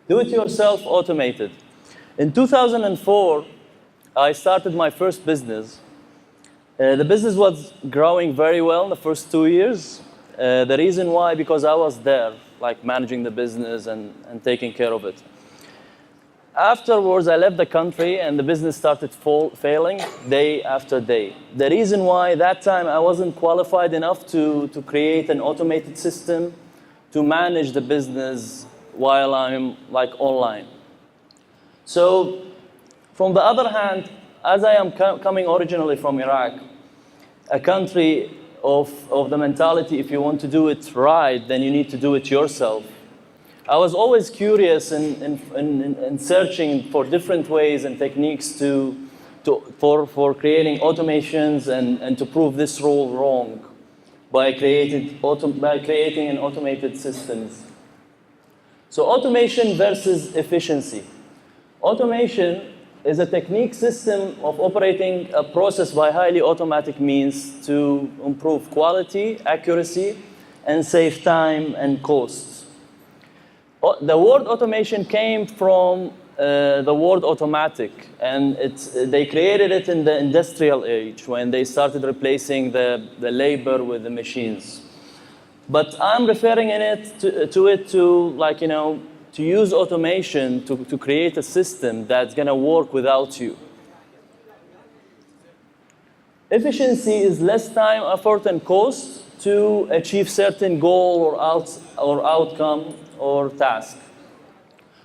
Do-it-yourself automated. In 2004, I started my first business. The business was growing very well in the first 2 years. The reason why, because I was there, like managing the business and taking care of it. Afterwards, I left the country and the business started failing day after day. The reason why, that time I wasn't qualified enough to create an automated system to manage the business while I'm like online. So from the other hand, as I am coming originally from Iraq, a country of the mentality, if you want to do it right, then you need to do it yourself. I was always curious in searching for different ways and techniques for creating automations and to prove this rule wrong by creating an automated systems. So automation versus efficiency. Automation is a technique system of operating a process by highly automatic means to improve quality, accuracy, and save time and costs. The word automation came from the word automatic, and they created it in the industrial age when they started replacing the labor with the machines. But I'm referring to use automation to create a system that's going to work without you. Efficiency is less time, effort, and cost to achieve certain goal or outcome or task.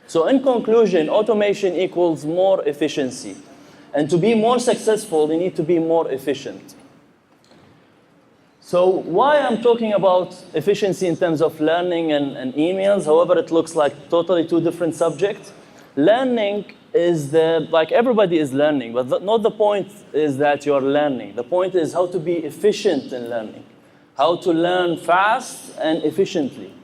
So in conclusion, automation equals more efficiency. And to be more successful, you need to be more efficient. So why I'm talking about efficiency in terms of learning and emails, however, it looks like totally two different subjects. Learning is like everybody is learning, but not the point is that you're learning. The point is how to be efficient in learning, how to learn fast and efficiently.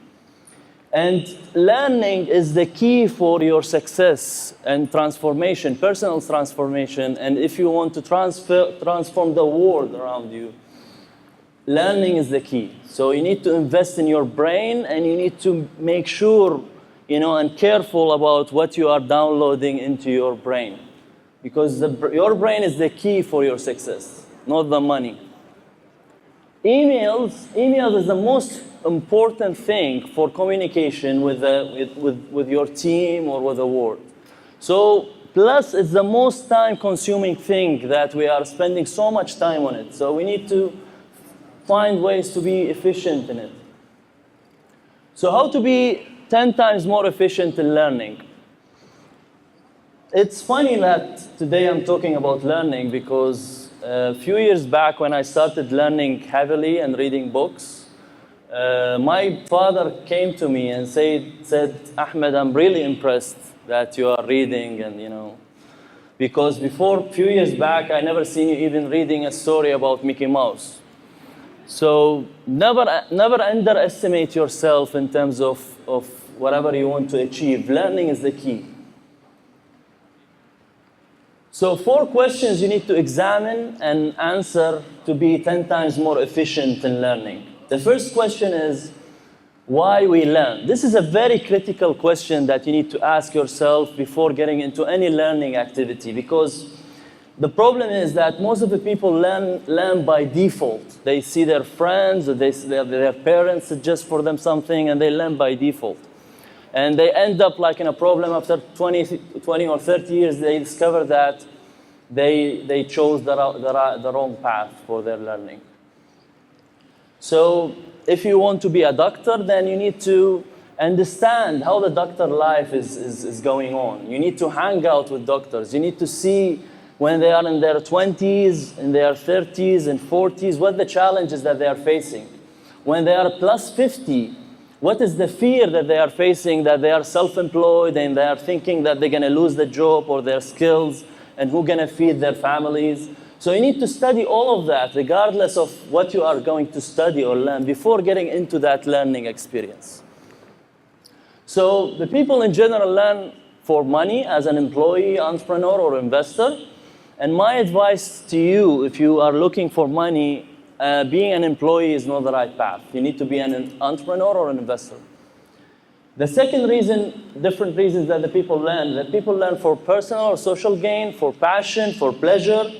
And learning is the key for your success and transformation, personal transformation. And if you want to transform the world around you, learning is the key. So you need to invest in your brain, and you need to make sure, and careful about what you are downloading into your brain. Because your brain is the key for your success, not the money. Emails is the most important thing for communication with your team or with the world. So plus, it's the most time-consuming thing that we are spending so much time on it. So we need to find ways to be efficient in it. So how to be 10 times more efficient in learning? It's funny that today I'm talking about learning because a few years back when I started learning heavily and reading books, my father came to me and said, Ahmed, I'm really impressed that you are reading, and because before, a few years back, I never seen you even reading a story about Mickey Mouse. So never underestimate yourself in terms of whatever you want to achieve. Learning is the key. So 4 questions you need to examine and answer to be 10 times more efficient in learning. The first question is, why we learn? This is a very critical question that you need to ask yourself before getting into any learning activity, because the problem is that most of the people learn by default. They see their friends or their parents suggest for them something, and they learn by default. And they end up like in a problem after 20 or 30 years. They discover that they chose the wrong path for their learning. So if you want to be a doctor, then you need to understand how the doctor life is going on. You need to hang out with doctors. You need to see when they are in their 20s, in their 30s and 40s, what the challenges that they are facing. When they are plus 50, what is the fear that they are facing, that they are self-employed and they are thinking that they're going to lose the job or their skills, and who's going to feed their families. So you need to study all of that, regardless of what you are going to study or learn, before getting into that learning experience. So the people in general learn for money as an employee, entrepreneur, or investor. And my advice to you, if you are looking for money, being an employee is not the right path. You need to be an entrepreneur or an investor. The second reason, different reasons that people learn for personal or social gain, for passion, for pleasure,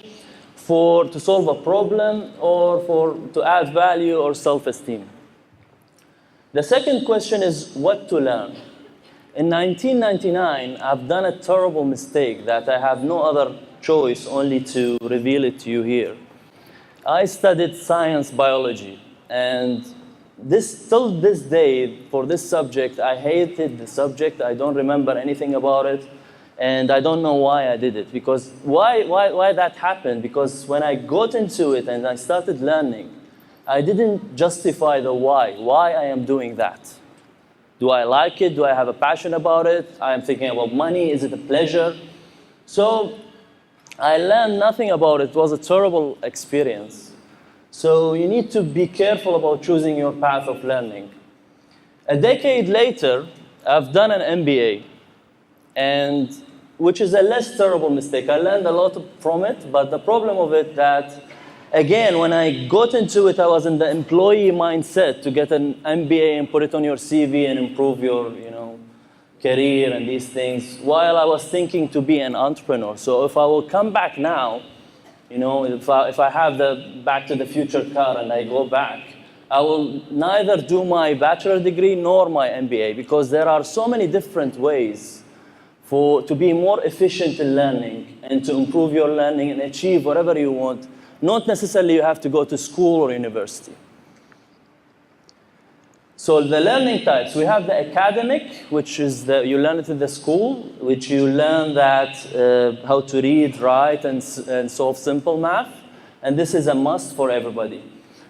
to solve a problem, or to add value or self-esteem. The second question is what to learn. In 1999, I've done a terrible mistake that I have no other choice only to reveal it to you here. I studied science biology, and till this day, for this subject, I hated the subject. I don't remember anything about it, and I don't know why I did it. Because why that happened? Because when I got into it and I started learning, I didn't justify the why I am doing that. Do I like it? Do I have a passion about it? I am thinking about money. Is it a pleasure? So I learned nothing about it. It was a terrible experience. So you need to be careful about choosing your path of learning. A decade later, I've done an MBA, and which is a less terrible mistake. I learned a lot from it, but the problem of it that, again, when I got into it, I was in the employee mindset to get an MBA and put it on your CV and improve your, career and these things, while I was thinking to be an entrepreneur. So if I will come back now, if I have the Back to the Future car and I go back, I will neither do my bachelor degree nor my MBA, because there are so many different ways to be more efficient in learning and to improve your learning and achieve whatever you want. Not necessarily you have to go to school or university. So the learning types, we have the academic, which is you learn it in the school, which you learn that how to read, write, and solve simple math. And this is a must for everybody.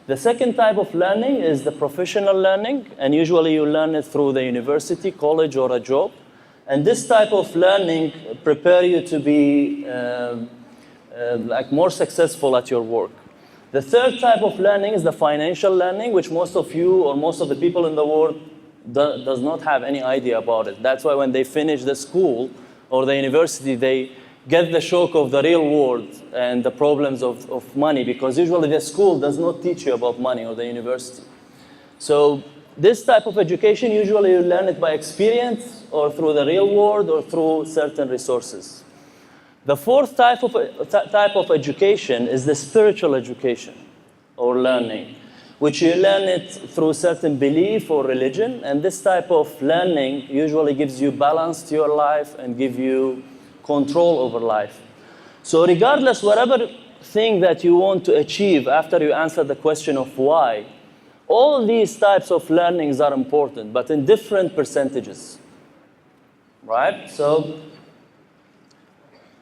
The second type of learning is the professional learning, and usually you learn it through the university, college, or a job. And this type of learning prepare you to be more successful at your work. The third type of learning is the financial learning, which most of you or most of the people in the world does not have any idea about it. That's why when they finish the school or the university, they get the shock of the real world and the problems of money, because usually the school does not teach you about money, or the university. So this type of education, usually you learn it by experience or through the real world or through certain resources. The fourth type of education is the spiritual education or learning, which you learn it through certain belief or religion. And this type of learning usually gives you balance to your life and give you control over life. So regardless, whatever thing that you want to achieve after you answer the question of why, all these types of learnings are important, but in different percentages, right? So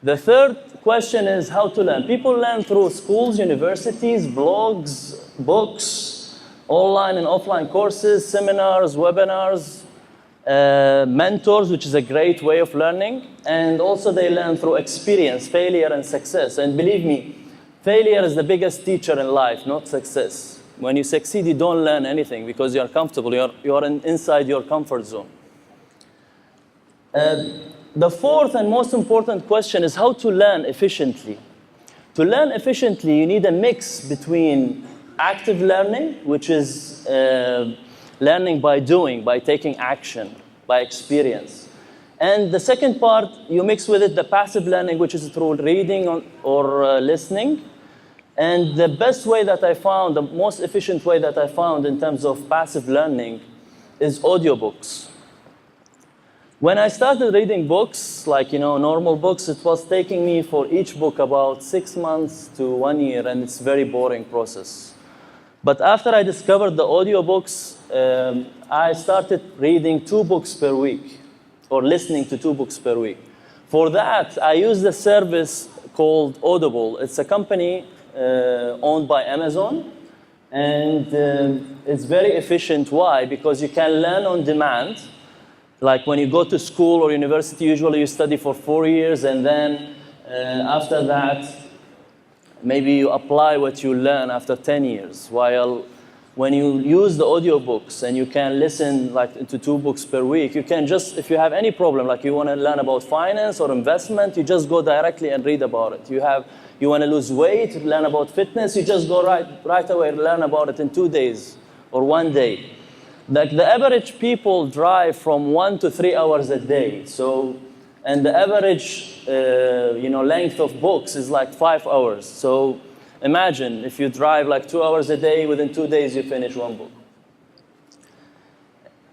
the third question is how to learn. People learn through schools, universities, blogs, books, online and offline courses, seminars, webinars, mentors, which is a great way of learning. And also they learn through experience, failure, and success. And believe me, failure is the biggest teacher in life, not success. When you succeed, you don't learn anything because you're comfortable. You're inside your comfort zone. The fourth and most important question is how to learn efficiently. To learn efficiently, you need a mix between active learning, which is learning by doing, by taking action, by experience. And the second part, you mix with it the passive learning, which is through reading or listening. And the best way that I found, the most efficient way that I found in terms of passive learning is audiobooks. When I started reading books, like normal books, it was taking me for each book about 6 months to 1 year, and it's a very boring process. But after I discovered the audiobooks, I started reading 2 books per week, or listening to 2 books per week. For that, I used a service called Audible. It's a company owned by Amazon, and it's very efficient. Why? Because you can learn on demand. Like when you go to school or university, usually you study for 4 years, and then after that, maybe you apply what you learn after 10 years. While when you use the audiobooks and you can listen to 2 books per week, you can just, if you have any problem, like you want to learn about finance or investment, you just go directly and read about it. You want to lose weight, learn about fitness, you just go right away and learn about it in 2 days or 1 day. Like the average people drive from 1 to 3 hours a day. So, and the average length of books is like 5 hours. So imagine if you drive like 2 hours a day, within 2 days you finish one book.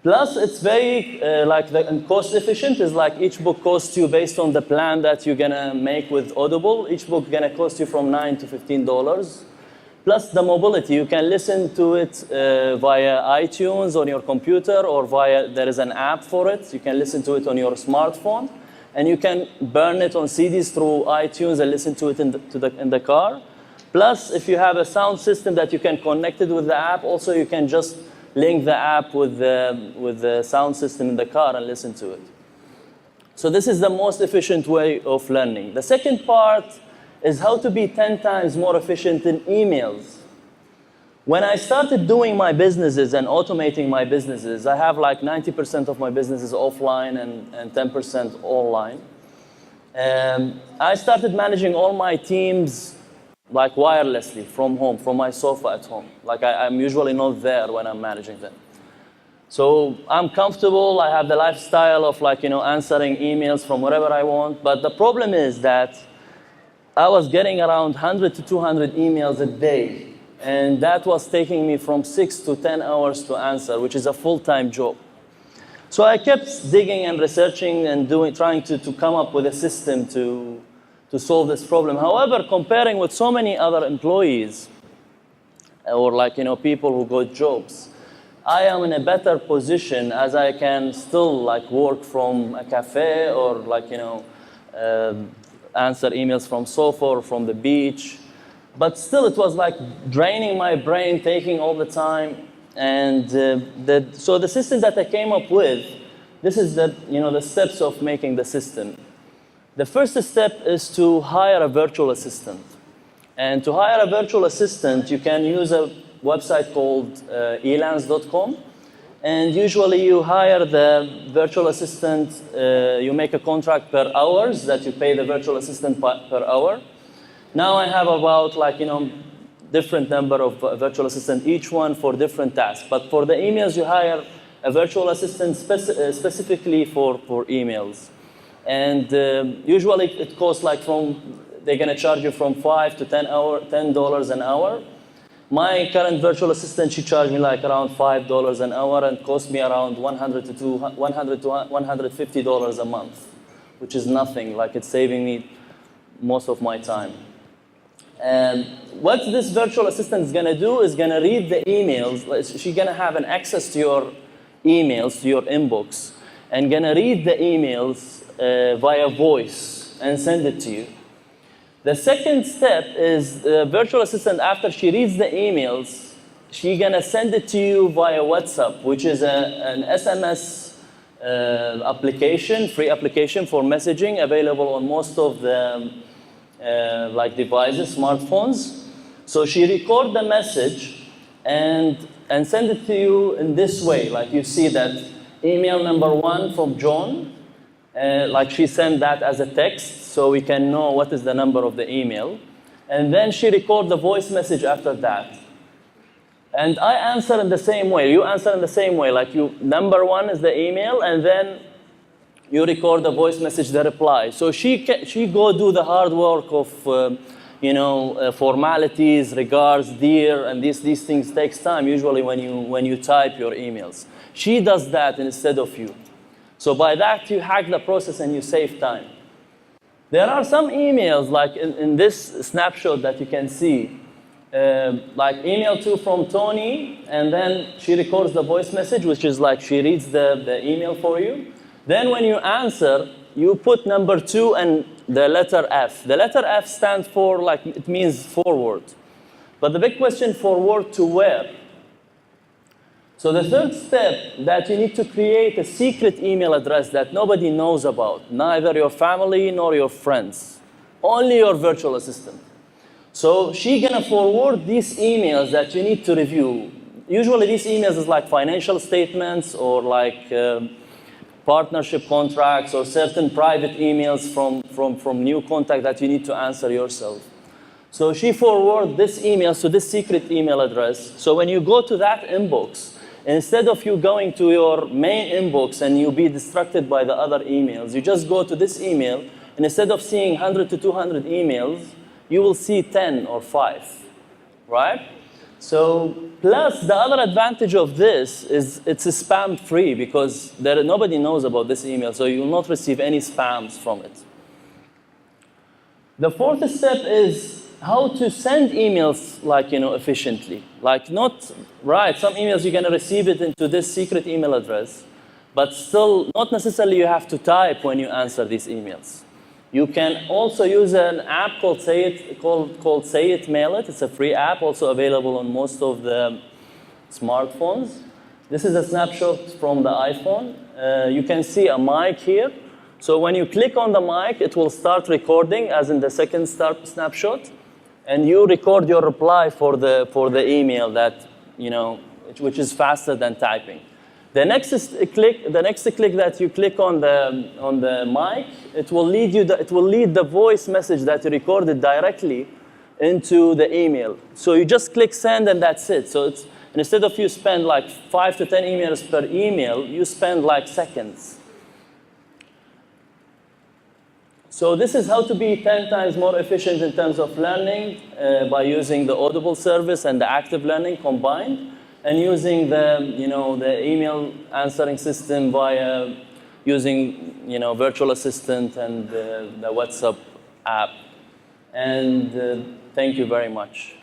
Plus, it's very and cost efficient. Is like each book costs you based on the plan that you're gonna make with Audible. Each book gonna cost you from $9 to $15. Plus the mobility, you can listen to it via iTunes on your computer, or there is an app for it. You can listen to it on your smartphone, and you can burn it on CDs through iTunes and listen to it in the car. Plus, if you have a sound system that you can connect it with the app, also you can just link the app with the sound system in the car and listen to it. So this is the most efficient way of learning. The second part is how to be 10 times more efficient in emails. When I started doing my businesses and automating my businesses, I have like 90% of my businesses offline and 10% online. I started managing all my teams like wirelessly from home, from my sofa at home. Like I'm usually not there when I'm managing them. So I'm comfortable, I have the lifestyle of answering emails from wherever I want, but the problem is that I was getting around 100 to 200 emails a day, and that was taking me from 6 to 10 hours to answer, which is a full-time job. So I kept digging and researching and trying to come up with a system to solve this problem. However, comparing with so many other employees, or people who got jobs, I am in a better position as I can still work from a cafe or answer emails from sofa or from the beach. But still, it was draining my brain, taking all the time. And so the system that I came up with, this is the steps of making the system. The first step is to hire a virtual assistant. And to hire a virtual assistant, you can use a website called elance.com. And usually you hire the virtual assistant, you make a contract per hours that you pay the virtual assistant per hour. Now I have about different number of virtual assistants, each one for different tasks. But for the emails, you hire a virtual assistant specifically for emails. And usually it costs they're gonna charge you from $5 to $10 an hour. My current virtual assistant, she charged me around $5 an hour and cost me around $100 to $150 a month, which is nothing. It's saving me most of my time. And what this virtual assistant is going to do is going to read the emails. She's going to have an access to your emails, to your inbox, and going to read the emails via voice and send it to you. The second step is the virtual assistant, after she reads the emails, she's going to send it to you via WhatsApp, which is an SMS application, free application for messaging, available on most of the devices, smartphones. So she records the message and send it to you in this way. You see that email number 1 from John, she sent that as a text, so we can know what is the number of the email. And then she records the voice message after that. And I answer in the same way. You answer in the same way. Number 1 is the email, and then you record the voice message, the reply. So she go do the hard work of formalities, regards, dear, and these things takes time usually when you type your emails. She does that instead of you. So by that, you hack the process and you save time. There are some emails, in this snapshot that you can see, email 2 from Tony, and then she records the voice message, which is she reads the email for you. Then when you answer, you put number 2 and the letter F. The letter F stands for, it means forward. But the big question, forward to where? So the third step, that you need to create a secret email address that nobody knows about, neither your family nor your friends, only your virtual assistant. So she's gonna forward these emails that you need to review. Usually these emails is financial statements or partnership contracts or certain private emails from new contact that you need to answer yourself. So she forward this email to this secret email address. So when you go to that inbox, instead of you going to your main inbox and you be distracted by the other emails, you just go to this email, and instead of seeing 100 to 200 emails, you will see 10 or 5, right? So, plus the other advantage of this is it's spam free because nobody knows about this email, so you will not receive any spams from it. The fourth step is how to send emails efficiently. Like not, right, some emails you're gonna receive it into this secret email address, but still not necessarily you have to type when you answer these emails. You can also use an app called Say It Mail It. It's a free app, also available on most of the smartphones. This is a snapshot from the iPhone. You can see a mic here. So when you click on the mic, it will start recording, as in the second snapshot, and you record your reply for the email that which is faster than typing. The next click that you click on the mic, it will lead the voice message that you recorded directly into the email. So you just click send and that's it. So instead of you spend like 5 to 10 emails per email, you spend like seconds. So this is how to be 10 times more efficient in terms of learning by using the Audible service and the active learning combined, and using the email answering system via using virtual assistant and the WhatsApp app. And thank you very much.